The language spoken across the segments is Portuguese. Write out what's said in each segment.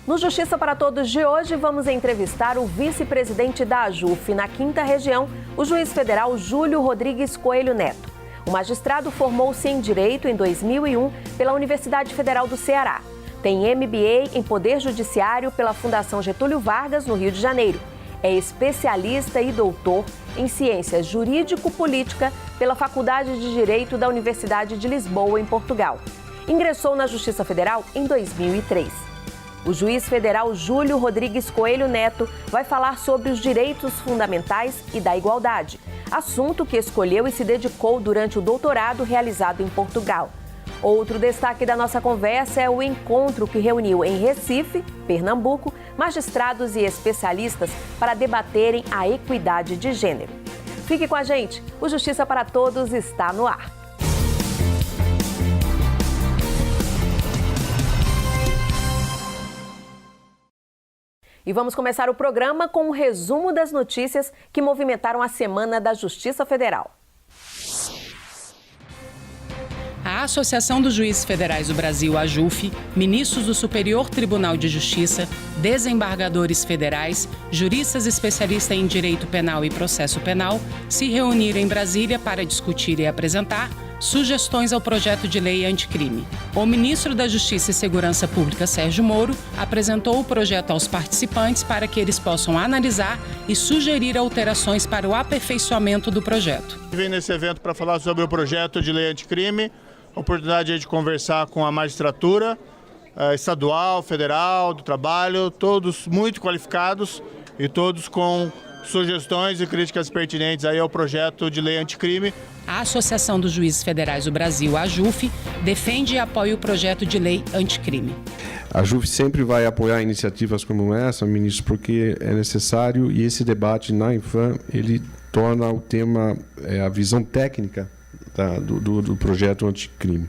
No Justiça para Todos de hoje, vamos entrevistar o vice-presidente da AJUF na 5ª Região, o juiz federal Júlio Rodrigues Coelho Neto. O magistrado formou-se em Direito em 2001 pela Universidade Federal do Ceará. Tem MBA em Poder Judiciário pela Fundação Getúlio Vargas, no Rio de Janeiro. É especialista e doutor em Ciências Jurídico-Política pela Faculdade de Direito da Universidade de Lisboa, em Portugal. Ingressou na Justiça Federal em 2003. O juiz federal Júlio Rodrigues Coelho Neto vai falar sobre os direitos fundamentais e da igualdade, assunto que escolheu e se dedicou durante o doutorado realizado em Portugal. Outro destaque da nossa conversa é o encontro que reuniu em Recife, Pernambuco, magistrados e especialistas para debaterem a equidade de gênero. Fique com a gente, o Justiça para Todos está no ar. E vamos começar o programa com um resumo das notícias que movimentaram a Semana da Justiça Federal. A Associação dos Juízes Federais do Brasil, AJUF, ministros do Superior Tribunal de Justiça, desembargadores federais, juristas especialistas em Direito Penal e Processo Penal se reuniram em Brasília para discutir e apresentar sugestões ao projeto de lei anticrime. O ministro da Justiça e Segurança Pública, Sérgio Moro, apresentou o projeto aos participantes para que eles possam analisar e sugerir alterações para o aperfeiçoamento do projeto. Vim nesse evento para falar sobre o projeto de lei anticrime, oportunidade de conversar com a magistratura estadual, federal, do trabalho, todos muito qualificados e todos com sugestões e críticas pertinentes aí ao projeto de lei anticrime. A Associação dos Juízes Federais do Brasil, a AJUF, defende e apoia o projeto de lei anticrime. A AJUF sempre vai apoiar iniciativas como essa, ministro, porque é necessário, e esse debate na Infam, ele torna o tema, a visão técnica do projeto anticrime.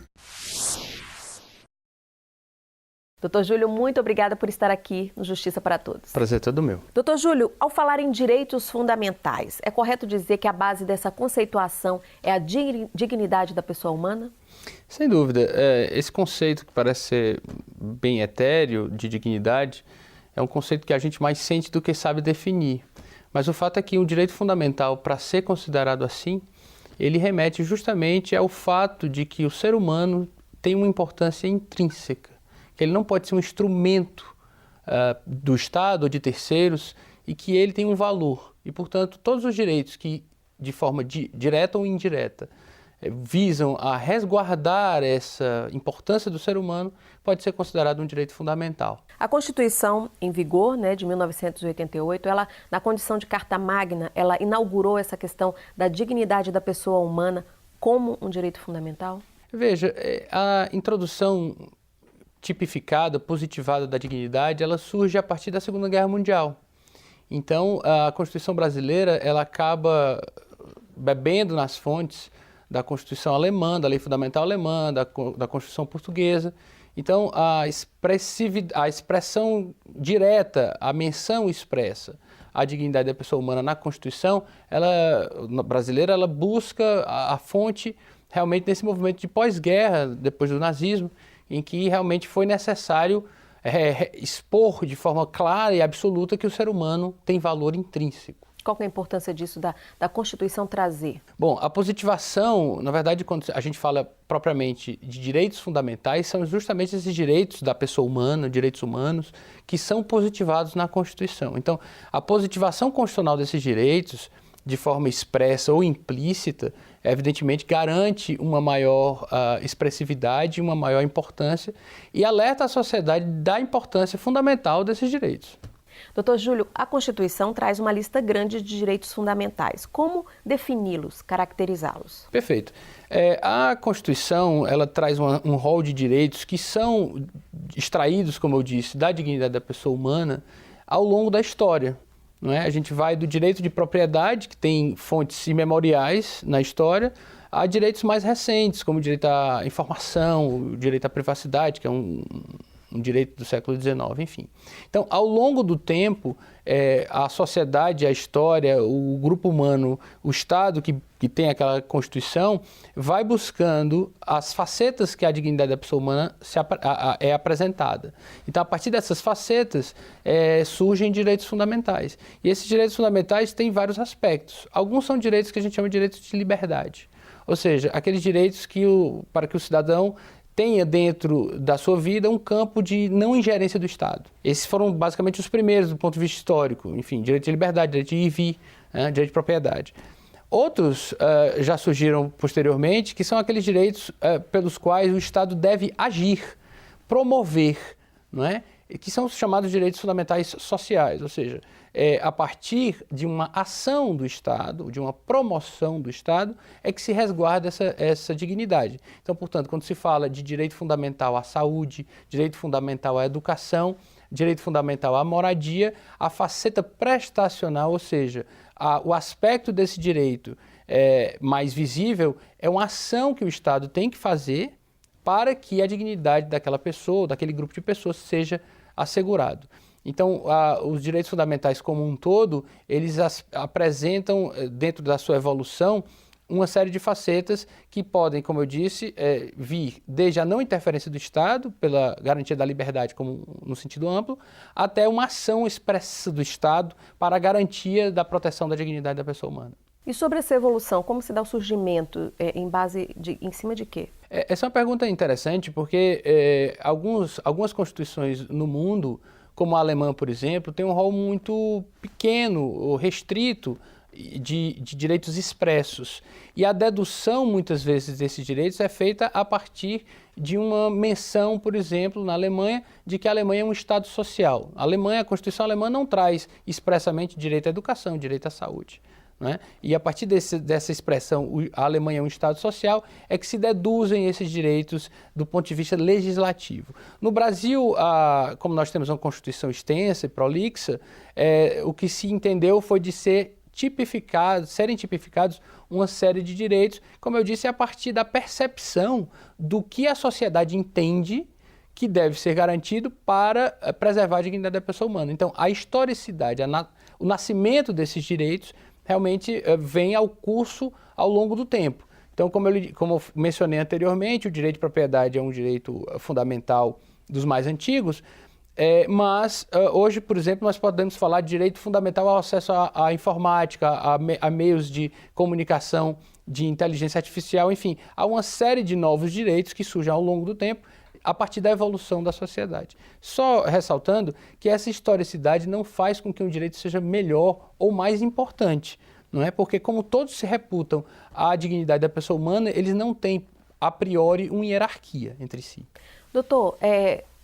Doutor Júlio, muito obrigada por estar aqui no Justiça para Todos. Prazer todo meu. Doutor Júlio, ao falar em direitos fundamentais, é correto dizer que a base dessa conceituação é a dignidade da pessoa humana? Sem dúvida. Esse conceito que parece ser bem etéreo, de dignidade, é um conceito que a gente mais sente do que sabe definir. Mas o fato é que o direito fundamental, para ser considerado assim, ele remete justamente ao fato de que o ser humano tem uma importância intrínseca. Que ele não pode ser um instrumento do Estado ou de terceiros e que ele tem um valor. E, portanto, todos os direitos que, de forma direta ou indireta, visam a resguardar essa importância do ser humano, pode ser considerado um direito fundamental. A Constituição, em vigor, de 1988, ela, na condição de Carta Magna, ela inaugurou essa questão da dignidade da pessoa humana como um direito fundamental? Veja, a introdução tipificada, positivada da dignidade, ela surge a partir da Segunda Guerra Mundial. Então, a Constituição brasileira, ela acaba bebendo nas fontes da Constituição alemã, da Lei Fundamental Alemã, da Constituição Portuguesa. Então, a expressão direta, a menção expressa à dignidade da pessoa humana na Constituição, brasileira, ela busca a fonte realmente nesse movimento de pós-guerra, depois do nazismo, em que realmente foi necessário expor de forma clara e absoluta que o ser humano tem valor intrínseco. Qual que é a importância disso, da Constituição trazer? Bom, a positivação, na verdade, quando a gente fala propriamente de direitos fundamentais, são justamente esses direitos da pessoa humana, direitos humanos, que são positivados na Constituição. Então, a positivação constitucional desses direitos, de forma expressa ou implícita, evidentemente garante uma maior expressividade, uma maior importância e alerta a sociedade da importância fundamental desses direitos. Doutor Júlio, a Constituição traz uma lista grande de direitos fundamentais. Como defini-los, caracterizá-los? Perfeito. A Constituição, ela traz um rol de direitos que são extraídos, como eu disse, da dignidade da pessoa humana ao longo da história. Não é? A gente vai do direito de propriedade, que tem fontes imemoriais na história, a direitos mais recentes, como o direito à informação, o direito à privacidade, que é um um direito do século XIX, enfim. Então, ao longo do tempo, a sociedade, a história, o grupo humano, o Estado que tem aquela Constituição, vai buscando as facetas que a dignidade da pessoa humana é apresentada. Então, a partir dessas facetas, surgem direitos fundamentais. E esses direitos fundamentais têm vários aspectos. Alguns são direitos que a gente chama de direitos de liberdade. Ou seja, aqueles direitos para que o cidadão tenha dentro da sua vida um campo de não ingerência do Estado. Esses foram basicamente os primeiros do ponto de vista histórico. Enfim, direito de liberdade, direito de ir e vir, direito de propriedade. Outros já surgiram posteriormente, que são aqueles direitos pelos quais o Estado deve agir, promover, não é? Que são os chamados direitos fundamentais sociais, ou seja, a partir de uma ação do Estado, de uma promoção do Estado, é que se resguarda essa dignidade. Então, portanto, quando se fala de direito fundamental à saúde, direito fundamental à educação, direito fundamental à moradia, a faceta prestacional, ou seja, o aspecto desse direito mais visível é uma ação que o Estado tem que fazer para que a dignidade daquela pessoa, daquele grupo de pessoas, seja assegurado. Então, os direitos fundamentais como um todo, eles apresentam, dentro da sua evolução, uma série de facetas que podem, como eu disse, vir desde a não interferência do Estado, pela garantia da liberdade como no sentido amplo, até uma ação expressa do Estado para a garantia da proteção da dignidade da pessoa humana. E sobre essa evolução, como se dá o surgimento? Em cima de quê? Essa é uma pergunta interessante porque algumas constituições no mundo, como a alemã, por exemplo, tem um rol muito pequeno ou restrito de direitos expressos. E a dedução, muitas vezes, desses direitos é feita a partir de uma menção, por exemplo, na Alemanha, de que a Alemanha é um Estado social. A Constituição alemã não traz expressamente direito à educação, direito à saúde. Né? E a partir dessa expressão, a Alemanha é um Estado social, é que se deduzem esses direitos do ponto de vista legislativo. No Brasil, como nós temos uma Constituição extensa e prolixa, o que se entendeu foi de serem tipificados uma série de direitos, como eu disse, a partir da percepção do que a sociedade entende que deve ser garantido para preservar a dignidade da pessoa humana. Então, a historicidade, o nascimento desses direitos realmente vem ao curso ao longo do tempo. Então, como eu mencionei anteriormente, o direito de propriedade é um direito fundamental dos mais antigos, mas hoje, por exemplo, nós podemos falar de direito fundamental ao acesso à informática, a meios de comunicação, de inteligência artificial, enfim, há uma série de novos direitos que surgem ao longo do tempo a partir da evolução da sociedade. Só ressaltando que essa historicidade não faz com que um direito seja melhor ou mais importante, não é? Porque como todos se reputam à dignidade da pessoa humana, eles não têm, a priori, uma hierarquia entre si. Doutor,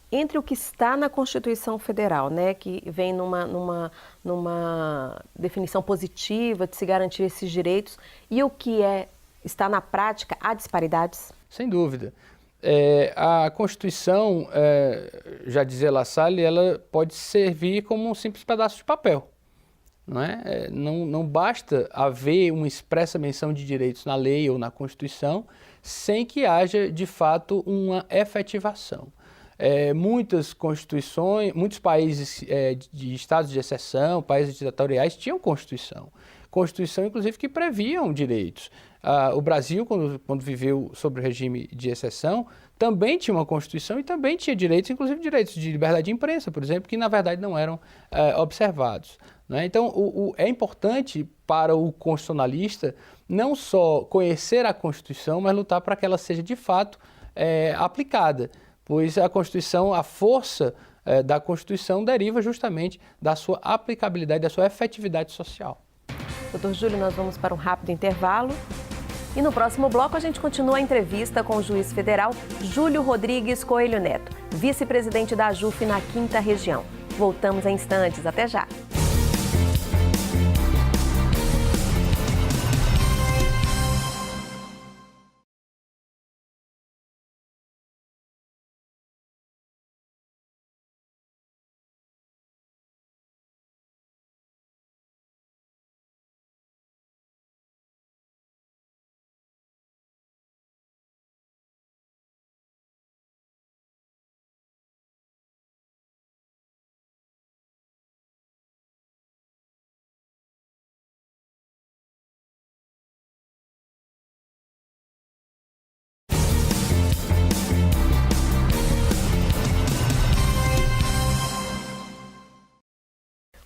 entre o que está na Constituição Federal, né, que vem numa definição positiva de se garantir esses direitos, e o que está na prática, há disparidades? Sem dúvida. A Constituição, já dizia La Salle, ela pode servir como um simples pedaço de papel. Não é? Não basta haver uma expressa menção de direitos na lei ou na Constituição sem que haja, de fato, uma efetivação. Muitas constituições, muitos países de estados de exceção, países ditatoriais, tinham Constituição, inclusive, que previam direitos. O Brasil, quando viveu sob o regime de exceção, também tinha uma Constituição e também tinha direitos, inclusive direitos de liberdade de imprensa, por exemplo, que na verdade não eram observados. Né? Então, é importante para o constitucionalista não só conhecer a Constituição, mas lutar para que ela seja de fato aplicada, pois a Constituição, a força da Constituição deriva justamente da sua aplicabilidade, da sua efetividade social. Doutor Júlio, nós vamos para um rápido intervalo. E no próximo bloco a gente continua a entrevista com o juiz federal Júlio Rodrigues Coelho Neto, vice-presidente da AJUF na 5ª Região. Voltamos em instantes. Até já!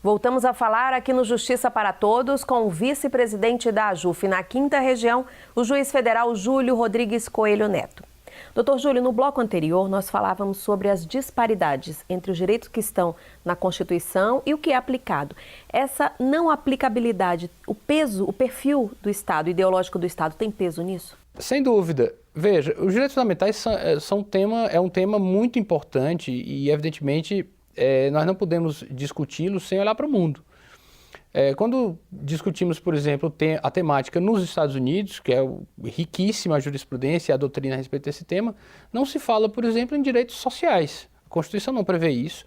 Voltamos a falar aqui no Justiça para Todos com o vice-presidente da AJUF na 5ª Região, o juiz federal Júlio Rodrigues Coelho Neto. Doutor Júlio, no bloco anterior nós falávamos sobre as disparidades entre os direitos que estão na Constituição e o que é aplicado. Essa não aplicabilidade, o peso, o perfil do Estado, ideológico do Estado, tem peso nisso? Sem dúvida. Veja, os direitos fundamentais é um tema muito importante e, evidentemente, nós não podemos discuti-lo sem olhar para o mundo. Quando discutimos, por exemplo, a temática nos Estados Unidos, que é riquíssima a jurisprudência e a doutrina a respeito desse tema, não se fala, por exemplo, em direitos sociais. A Constituição não prevê isso.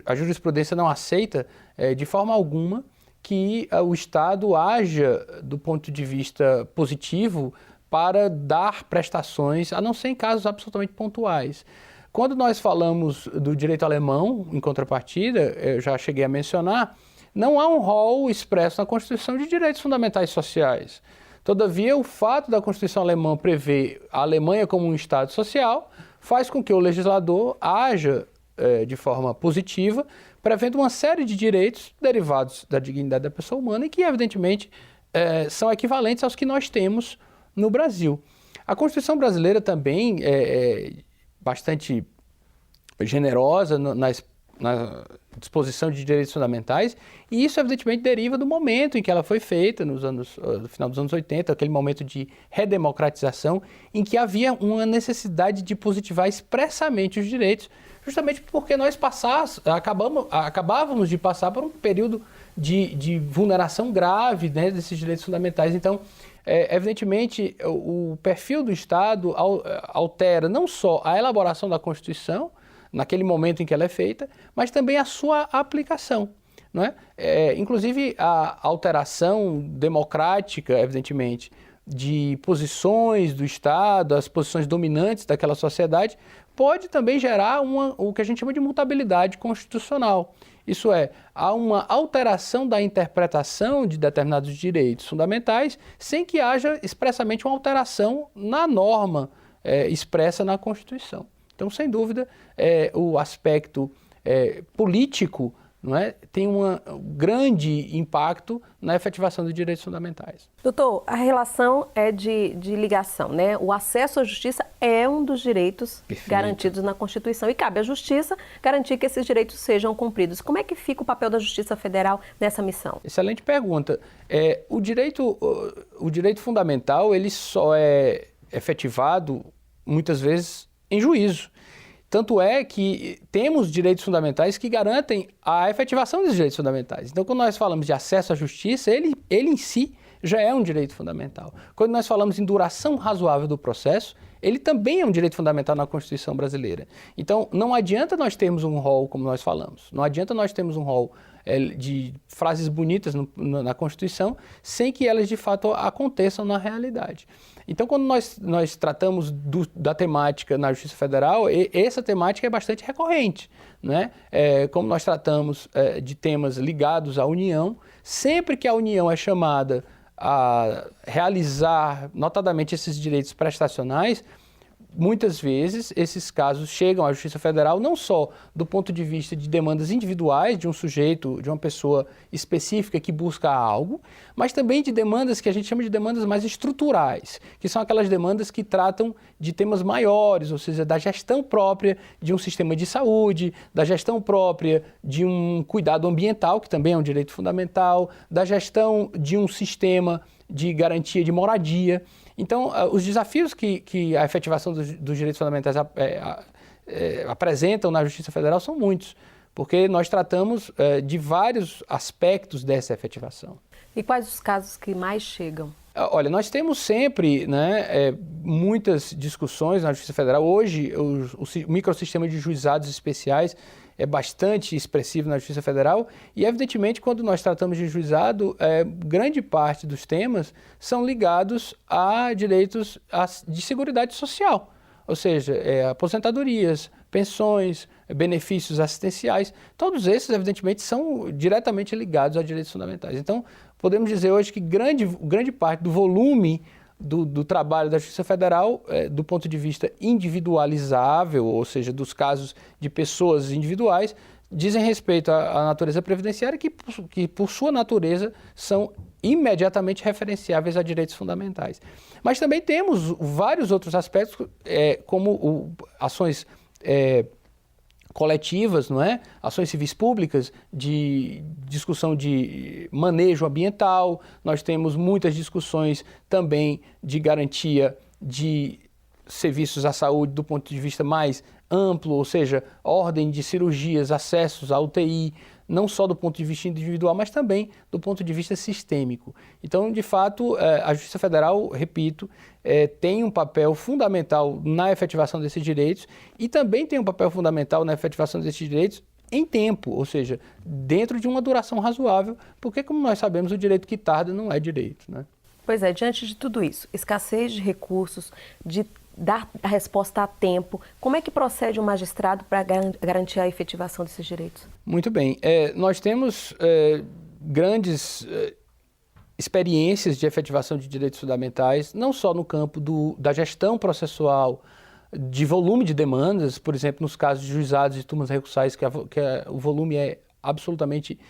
A jurisprudência não aceita, de forma alguma, que o Estado haja do ponto de vista positivo para dar prestações, a não ser em casos absolutamente pontuais. Quando nós falamos do direito alemão, em contrapartida, eu já cheguei a mencionar, não há um rol expresso na Constituição de direitos fundamentais sociais. Todavia, o fato da Constituição alemã prever a Alemanha como um Estado social faz com que o legislador haja de forma positiva, prevendo uma série de direitos derivados da dignidade da pessoa humana e que, evidentemente, são equivalentes aos que nós temos no Brasil. A Constituição brasileira também é bastante generosa na disposição de direitos fundamentais, e isso evidentemente deriva do momento em que ela foi feita, no final dos anos 80, aquele momento de redemocratização, em que havia uma necessidade de positivar expressamente os direitos, justamente porque nós acabávamos de passar por um período de vulneração grave, né, desses direitos fundamentais. Então, evidentemente, o perfil do Estado altera não só a elaboração da Constituição, naquele momento em que ela é feita, mas também a sua aplicação. Não é? Inclusive, a alteração democrática, evidentemente, de posições do Estado, as posições dominantes daquela sociedade, pode também gerar o que a gente chama de mutabilidade constitucional. Isso é, há uma alteração da interpretação de determinados direitos fundamentais sem que haja expressamente uma alteração na norma expressa na Constituição. Então, sem dúvida, o aspecto político, não é, tem um grande impacto na efetivação dos direitos fundamentais. Doutor, a relação é de ligação, né? O acesso à justiça é um dos direitos garantidos na Constituição e cabe à Justiça garantir que esses direitos sejam cumpridos. Como é que fica o papel da Justiça Federal nessa missão? Excelente pergunta. O direito fundamental, ele só é efetivado, muitas vezes, em juízo. Tanto é que temos direitos fundamentais que garantem a efetivação dos direitos fundamentais. Então, quando nós falamos de acesso à justiça, ele em si já é um direito fundamental. Quando nós falamos em duração razoável do processo, ele também é um direito fundamental na Constituição brasileira. Então, não adianta nós termos um rol, como nós falamos, não adianta nós termos um rol de frases bonitas na Constituição, sem que elas, de fato, aconteçam na realidade. Então, quando nós tratamos da temática na Justiça Federal, essa temática é bastante recorrente, né? Como nós tratamos de temas ligados à União, sempre que a União é chamada a realizar, notadamente, esses direitos prestacionais, muitas vezes esses casos chegam à Justiça Federal não só do ponto de vista de demandas individuais de um sujeito, de uma pessoa específica que busca algo, mas também de demandas que a gente chama de demandas mais estruturais, que são aquelas demandas que tratam de temas maiores, ou seja, da gestão própria de um sistema de saúde, da gestão própria de um cuidado ambiental, que também é um direito fundamental, da gestão de um sistema de garantia de moradia. Então, os desafios que a efetivação dos direitos fundamentais apresentam na Justiça Federal são muitos, porque nós tratamos de vários aspectos dessa efetivação. E quais os casos que mais chegam? Olha, nós temos sempre, né, muitas discussões na Justiça Federal. Hoje, o microsistema de juizados especiais é bastante expressivo na Justiça Federal e, evidentemente, quando nós tratamos de juizado, grande parte dos temas são ligados a direitos de seguridade social, ou seja, aposentadorias, pensões, benefícios assistenciais, todos esses, evidentemente, são diretamente ligados a direitos fundamentais. Então, podemos dizer hoje que grande parte do volume do trabalho da Justiça Federal, do ponto de vista individualizável, ou seja, dos casos de pessoas individuais, dizem respeito à natureza previdenciária que por sua natureza, são imediatamente referenciáveis a direitos fundamentais. Mas também temos vários outros aspectos, como ações coletivas, não é? Ações civis públicas, de discussão de manejo ambiental. Nós temos muitas discussões também de garantia de serviços à saúde do ponto de vista mais amplo, ou seja, ordem de cirurgias, acessos à UTI, não só do ponto de vista individual, mas também do ponto de vista sistêmico. Então, de fato, a Justiça Federal, repito, tem um papel fundamental na efetivação desses direitos e também tem um papel fundamental na efetivação desses direitos em tempo, ou seja, dentro de uma duração razoável, porque, como nós sabemos, o direito que tarda não é direito, né? Pois é, diante de tudo isso, escassez de recursos, de dar a resposta a tempo, como é que procede o magistrado para garantir a efetivação desses direitos? Muito bem. Nós temos grandes experiências de efetivação de direitos fundamentais, não só no campo da gestão processual, de volume de demandas, por exemplo, nos casos de juizados e turmas recursais, que o volume é absolutamente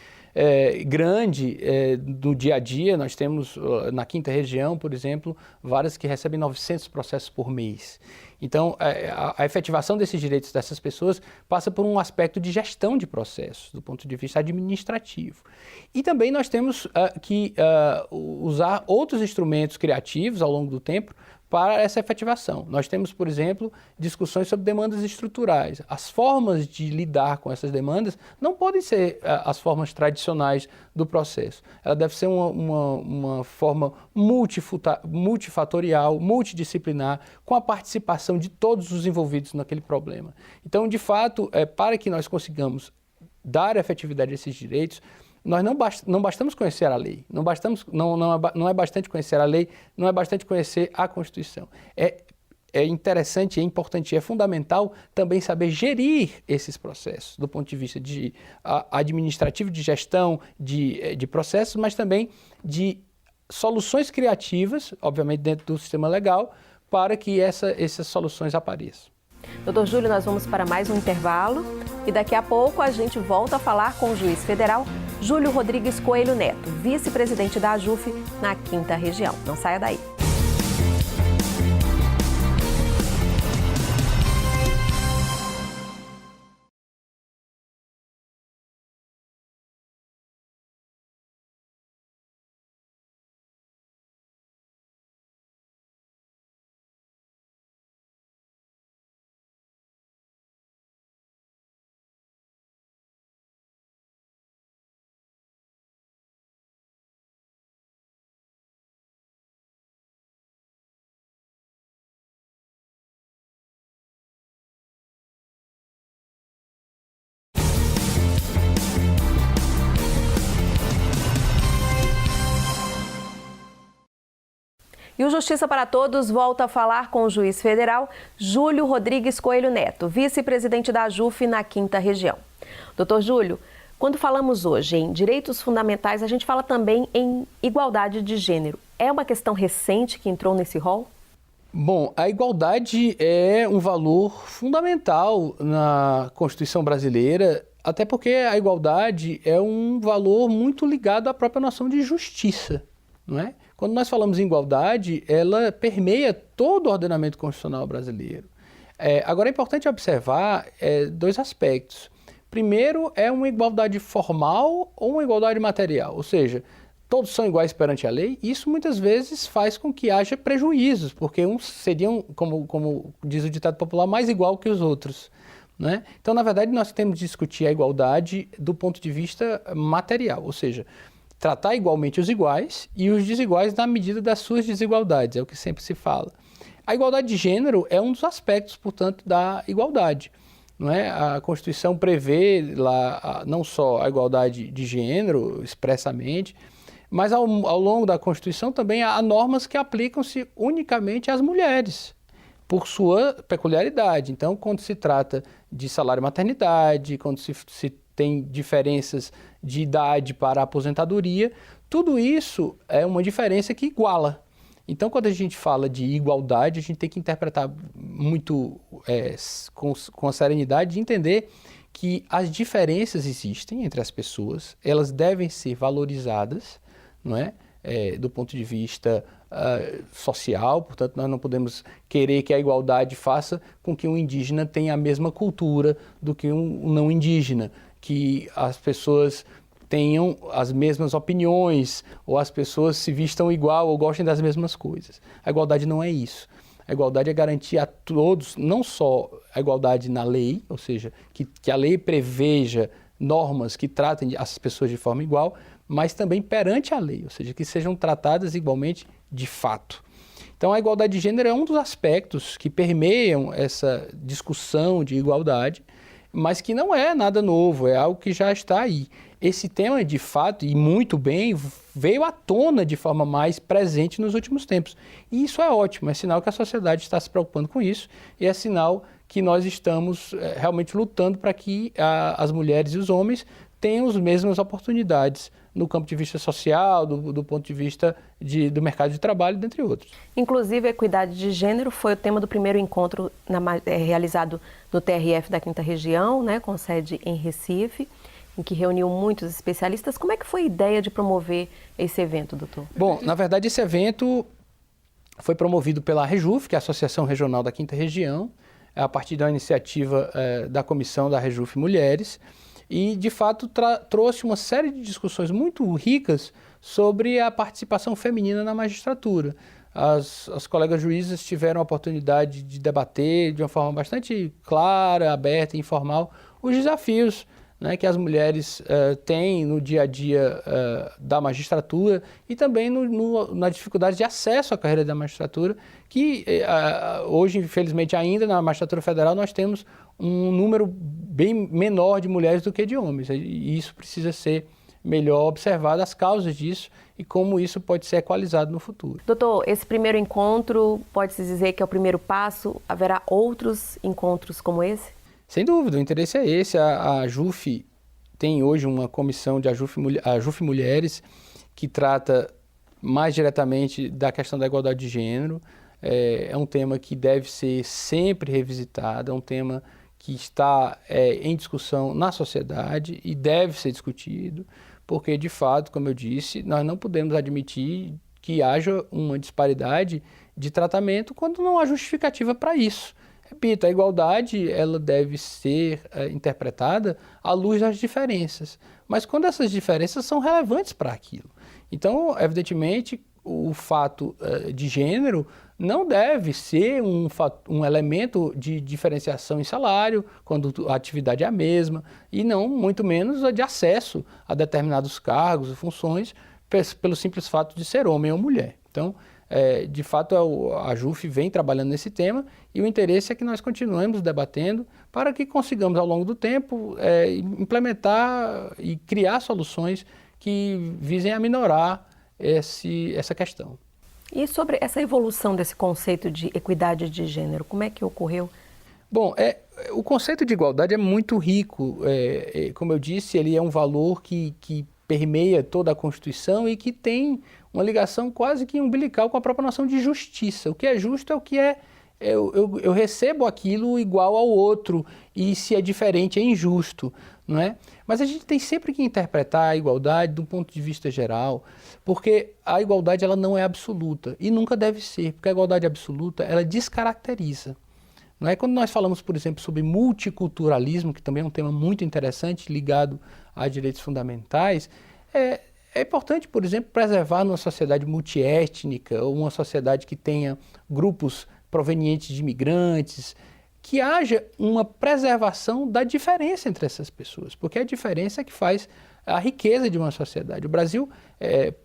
grande do dia a dia. Nós temos na 5ª região, por exemplo, várias que recebem 900 processos por mês. Então, a efetivação desses direitos dessas pessoas passa por um aspecto de gestão de processos, do ponto de vista administrativo. E também nós temos que usar outros instrumentos criativos ao longo do tempo para essa efetivação. Nós temos, por exemplo, discussões sobre demandas estruturais. As formas de lidar com essas demandas não podem ser as formas tradicionais do processo. Ela deve ser uma forma multifatorial, multidisciplinar, com a participação de todos os envolvidos naquele problema. Então, de fato, para que nós consigamos dar efetividade a esses direitos, nós não bastamos conhecer a lei, não é bastante conhecer a lei, não é bastante conhecer a Constituição. É interessante, é importante, é fundamental também saber gerir esses processos, do ponto de vista administrativo, de gestão de processos, mas também de soluções criativas, obviamente dentro do sistema legal, para que essas soluções apareçam. Doutor Júlio, nós vamos para mais um intervalo e daqui a pouco a gente volta a falar com o juiz federal Júlio Rodrigues Coelho Neto, vice-presidente da AJUF na 5ª região. Não saia daí. E o Justiça para Todos volta a falar com o juiz federal Júlio Rodrigues Coelho Neto, vice-presidente da AJUF na 5ª região. Doutor Júlio, quando falamos hoje em direitos fundamentais, a gente fala também em igualdade de gênero. É uma questão recente que entrou nesse rol? Bom, a igualdade é um valor fundamental na Constituição brasileira, até porque a igualdade é um valor muito ligado à própria noção de justiça, não é? Quando nós falamos em igualdade, ela permeia todo o ordenamento constitucional brasileiro. Agora, é importante observar dois aspectos. Primeiro, é uma igualdade formal ou uma igualdade material, ou seja, todos são iguais perante a lei. Isso muitas vezes faz com que haja prejuízos, porque uns seriam, como diz o ditado popular, mais igual que os outros, né? Então, na verdade, nós temos de discutir a igualdade do ponto de vista material, ou seja, tratar igualmente os iguais e os desiguais na medida das suas desigualdades, é o que sempre se fala. A igualdade de gênero é um dos aspectos, portanto, da igualdade, não é? A Constituição prevê lá não só a igualdade de gênero expressamente, mas ao longo da Constituição também há normas que aplicam-se unicamente às mulheres, por sua peculiaridade. Então, quando se trata de salário maternidade, quando se tem diferenças de idade para a aposentadoria, tudo isso é uma diferença que iguala. Então, quando a gente fala de igualdade, a gente tem que interpretar muito com a serenidade de entender que as diferenças existem entre as pessoas, elas devem ser valorizadas, não é? Do ponto de vista social, portanto, nós não podemos querer que a igualdade faça com que um indígena tenha a mesma cultura do que um não indígena, que as pessoas tenham as mesmas opiniões, ou as pessoas se vistam igual ou gostem das mesmas coisas. A igualdade não é isso. A igualdade é garantir a todos, não só a igualdade na lei, ou seja, que a lei preveja normas que tratem as pessoas de forma igual, mas também perante a lei, ou seja, que sejam tratadas igualmente de fato. Então, a igualdade de gênero é um dos aspectos que permeiam essa discussão de igualdade, mas que não é nada novo, é algo que já está aí. Esse tema, de fato, e muito bem, veio à tona de forma mais presente nos últimos tempos. E isso é ótimo, é sinal que a sociedade está se preocupando com isso, e é sinal que nós estamos realmente lutando para que as mulheres e os homens tenham as mesmas oportunidades no campo de vista social, do ponto de vista do mercado de trabalho, dentre outros. Inclusive, a equidade de gênero foi o tema do primeiro encontro realizado no TRF da 5ª Região, né, com sede em Recife, em que reuniu muitos especialistas. Como é que foi a ideia de promover esse evento, doutor? Bom, na verdade, esse evento foi promovido pela Rejuf, que é a Associação Regional da 5ª Região, a partir da iniciativa da Comissão da Rejuf Mulheres, e, de fato, trouxe uma série de discussões muito ricas sobre a participação feminina na magistratura. As colegas juízes tiveram a oportunidade de debater de uma forma bastante clara, aberta e informal os desafios, né, que as mulheres têm no dia a dia da magistratura e também na dificuldade de acesso à carreira da magistratura, que hoje, infelizmente, ainda na magistratura federal nós temos um número bem menor de mulheres do que de homens. E isso precisa ser melhor observado, as causas disso e como isso pode ser equalizado no futuro. Doutor, esse primeiro encontro pode-se dizer que é o primeiro passo? Haverá outros encontros como esse? Sem dúvida, o interesse é esse. A AJUF tem hoje uma comissão de AJUF Mulheres que trata mais diretamente da questão da igualdade de gênero. É um tema que deve ser sempre revisitado, é um tema que está em discussão na sociedade e deve ser discutido, porque, de fato, como eu disse, nós não podemos admitir que haja uma disparidade de tratamento quando não há justificativa para isso. Repito, a igualdade ela deve ser interpretada à luz das diferenças, mas quando essas diferenças são relevantes para aquilo. Então, evidentemente, o fato de gênero não deve ser um elemento de diferenciação em salário, quando a atividade é a mesma, e não, muito menos, de acesso a determinados cargos e funções pelo simples fato de ser homem ou mulher. Então, de fato, a AJUF vem trabalhando nesse tema e o interesse é que nós continuemos debatendo para que consigamos, ao longo do tempo, implementar e criar soluções que visem a minorar essa questão. E sobre essa evolução desse conceito de equidade de gênero, como é que ocorreu? Bom, o conceito de igualdade é muito rico. Como eu disse, ele é um valor que permeia toda a Constituição e que tem uma ligação quase que umbilical com a própria noção de justiça. O que é justo é o que eu recebo aquilo igual ao outro e se é diferente é injusto, não é? Mas a gente tem sempre que interpretar a igualdade do ponto de vista geral, porque a igualdade ela não é absoluta e nunca deve ser, porque a igualdade absoluta ela descaracteriza. Não é? Quando nós falamos, por exemplo, sobre multiculturalismo, que também é um tema muito interessante ligado a direitos fundamentais, é importante, por exemplo, preservar numa sociedade multiétnica ou uma sociedade que tenha grupos provenientes de imigrantes, que haja uma preservação da diferença entre essas pessoas, porque a diferença é que faz a riqueza de uma sociedade. O Brasil,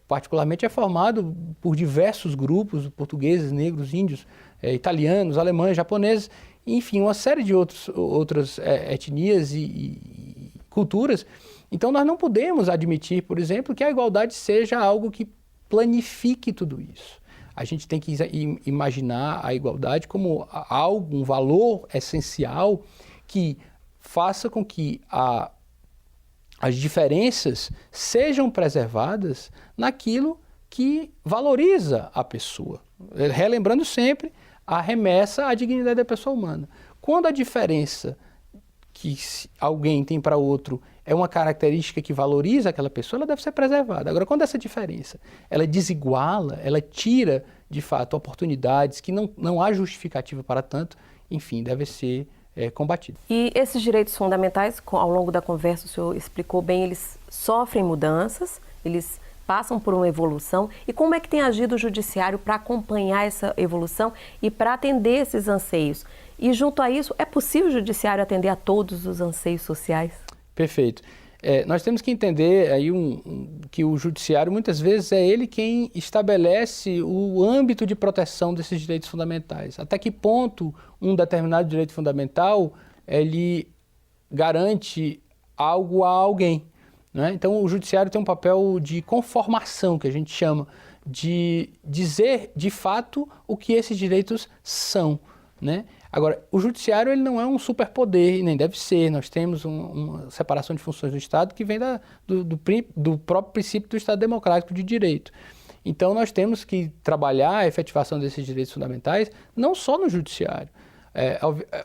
particularmente, é formado por diversos grupos, portugueses, negros, índios, italianos, alemães, japoneses, enfim, uma série de outras etnias e culturas. Então, nós não podemos admitir, por exemplo, que a igualdade seja algo que planifique tudo isso. A gente tem que imaginar a igualdade como algo, um valor essencial que faça com que as diferenças sejam preservadas naquilo que valoriza a pessoa. Relembrando sempre a remessa à dignidade da pessoa humana. Quando a diferença que alguém tem para outro é uma característica que valoriza aquela pessoa, ela deve ser preservada. Agora, quando essa diferença ela desiguala, ela tira, de fato, oportunidades que não há justificativa para tanto, enfim, deve ser combatido. E esses direitos fundamentais, ao longo da conversa, o senhor explicou bem, eles sofrem mudanças, eles passam por uma evolução. E como é que tem agido o judiciário para acompanhar essa evolução e para atender esses anseios? E junto a isso, é possível o judiciário atender a todos os anseios sociais? Perfeito. Nós temos que entender aí que o judiciário, muitas vezes, é ele quem estabelece o âmbito de proteção desses direitos fundamentais. Até que ponto um determinado direito fundamental ele garante algo a alguém, né? Então, o judiciário tem um papel de conformação, que a gente chama, de dizer, de fato, o que esses direitos são, né? Agora, o judiciário ele não é um superpoder, e nem deve ser. Nós temos uma separação de funções do Estado que vem do próprio princípio do Estado democrático de direito. Então, nós temos que trabalhar a efetivação desses direitos fundamentais não só no judiciário.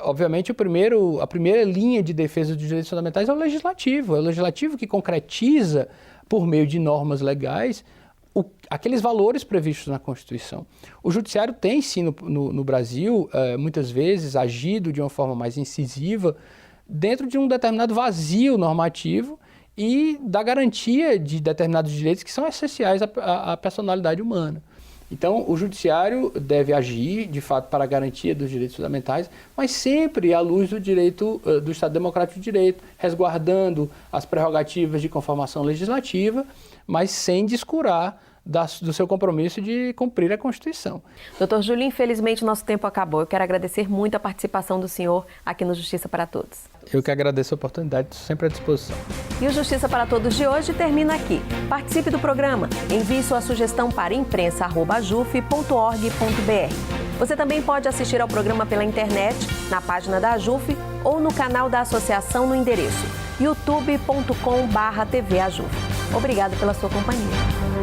Obviamente, a primeira linha de defesa dos direitos fundamentais é o legislativo que concretiza, por meio de normas legais, aqueles valores previstos na Constituição. O judiciário tem, sim, no Brasil, muitas vezes, agido de uma forma mais incisiva dentro de um determinado vazio normativo e da garantia de determinados direitos que são essenciais à personalidade humana. Então, o judiciário deve agir, de fato, para a garantia dos direitos fundamentais, mas sempre à luz do direito, do Estado Democrático de Direito, resguardando as prerrogativas de conformação legislativa, mas sem descurar do seu compromisso de cumprir a Constituição. Doutor Júlio, infelizmente nosso tempo acabou. Eu quero agradecer muito a participação do senhor aqui no Justiça para Todos. Eu que agradeço a oportunidade, estou sempre à disposição. E o Justiça para Todos de hoje termina aqui. Participe do programa. Envie sua sugestão para imprensa@ajuf.org.br. Você também pode assistir ao programa pela internet, na página da AJUF ou no canal da associação no endereço youtube.com/tvajuf. Obrigado pela sua companhia.